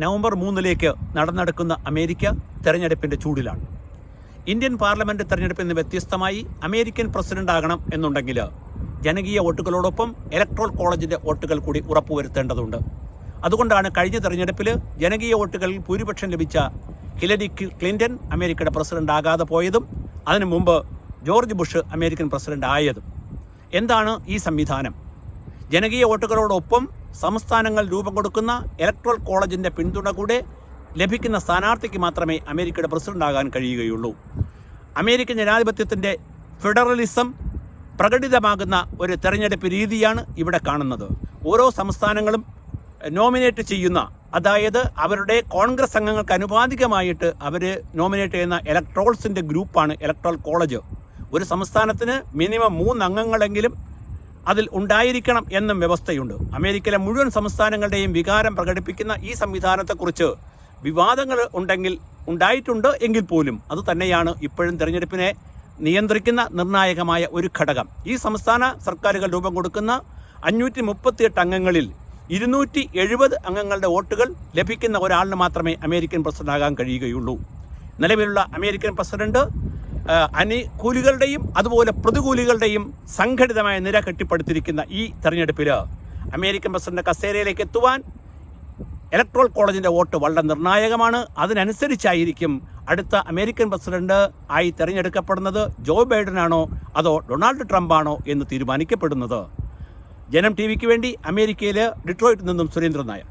November 3 നടന്നെടുക്കുന്ന America തെരഞ്ഞെടുപ്പിൻ്റെ ചൂടിലാണ്. Indian parliament തെരഞ്ഞെടുപ്പിൽ നിന്ന് വ്യത്യസ്തമായി അമേരിക്കൻ പ്രസിഡന്റ് ആകണം എന്നുണ്ടെങ്കിൽ ജനകീയ വോട്ടുകളോടൊപ്പം ഇലക്ട്രൽ കോളേജിൻ്റെ വോട്ടുകൾ കൂടി ഉറപ്പുവരുത്തേണ്ടതുണ്ട്. അതുകൊണ്ടാണ് കഴിഞ്ഞ തെരഞ്ഞെടുപ്പിൽ ജനകീയ വോട്ടുകളിൽ ഭൂരിപക്ഷം ലഭിച്ച ഹിലരി ക്ലിന്റൺ അമേരിക്കയുടെ പ്രസിഡന്റ് ആകാതെ പോയതും അതിനു മുമ്പ് ജോർജ് ബുഷ് അമേരിക്കൻ പ്രസിഡന്റ് ആയതും. എന്താണ് ഈ സംവിധാനം? ജനകീയ വോട്ടുകളോടൊപ്പം സംസ്ഥാനങ്ങൾ രൂപം കൊടുക്കുന്ന ഇലക്ട്രൽ കോളേജിൻ്റെ പിന്തുണ കൂടെ ലഭിക്കുന്ന സ്ഥാനാർത്ഥിക്ക് മാത്രമേ അമേരിക്കയുടെ പ്രസിഡന്റ് ആകാൻ കഴിയുകയുള്ളൂ. അമേരിക്കൻ ജനാധിപത്യത്തിൻ്റെ ഫെഡറലിസം പ്രകടിതമാകുന്ന ഒരു തെരഞ്ഞെടുപ്പ് രീതിയാണ് ഇവിടെ കാണുന്നത്. ഓരോ സംസ്ഥാനങ്ങളും നോമിനേറ്റ് ചെയ്യുന്ന, അതായത് അവരുടെ കോൺഗ്രസ് അംഗങ്ങൾക്ക് അനുപാതികമായിട്ട് അവർ നോമിനേറ്റ് ചെയ്യുന്ന ഇലക്ട്രോൾസിൻ്റെ ഗ്രൂപ്പാണ് ഇലക്ട്രൽ കോളേജ്. ഒരു സംസ്ഥാനത്തിന് മിനിമം 3 അംഗങ്ങളെങ്കിലും അതിൽ ഉണ്ടായിരിക്കണം എന്നും വ്യവസ്ഥയുണ്ട്. അമേരിക്കയിലെ മുഴുവൻ സംസ്ഥാനങ്ങളുടെയും വികാരം പ്രകടിപ്പിക്കുന്ന ഈ സംവിധാനത്തെക്കുറിച്ച് വിവാദങ്ങൾ ഉണ്ടായിട്ടുണ്ട് എങ്കിൽ പോലും അത് തന്നെയാണ് ഇപ്പോഴും തെരഞ്ഞെടുപ്പിനെ നിയന്ത്രിക്കുന്ന നിർണായകമായ ഒരു ഘടകം. ഈ സംസ്ഥാന സർക്കാരുകൾ രൂപം കൊടുക്കുന്ന 538 അംഗങ്ങളിൽ 270 അംഗങ്ങളുടെ വോട്ടുകൾ ലഭിക്കുന്ന ഒരാളിന് മാത്രമേ അമേരിക്കൻ പ്രസിഡന്റ് ആകാൻ കഴിയുകയുള്ളൂ. നിലവിലുള്ള അമേരിക്കൻ പ്രസിഡന്റ് അനുകൂലികളുടെയും അതുപോലെ പ്രതികൂലികളുടെയും സംഘടിതമായ നിര കെട്ടിപ്പടുത്തിരിക്കുന്ന ഈ തെരഞ്ഞെടുപ്പിൽ അമേരിക്കൻ പ്രസിഡന്റ് കസേരയിലേക്ക് എത്തുവാൻ ഇലക്ട്രൽ കോളേജിൻ്റെ വോട്ട് വളരെ നിർണായകമാണ്. അതിനനുസരിച്ചായിരിക്കും അടുത്ത അമേരിക്കൻ പ്രസിഡന്റ് ആയി തിരഞ്ഞെടുക്കപ്പെടുന്നത് ജോ ബൈഡൻ ആണോ അതോ ഡൊണാൾഡ് ട്രംപ് ആണോ എന്ന് തീരുമാനിക്കപ്പെടുന്നത്. ജനം TV ക്ക് വേണ്ടി അമേരിക്കയിലെ ഡിട്രോയിറ്റിൽ നിന്നും സുരേന്ദ്രൻ നായർ.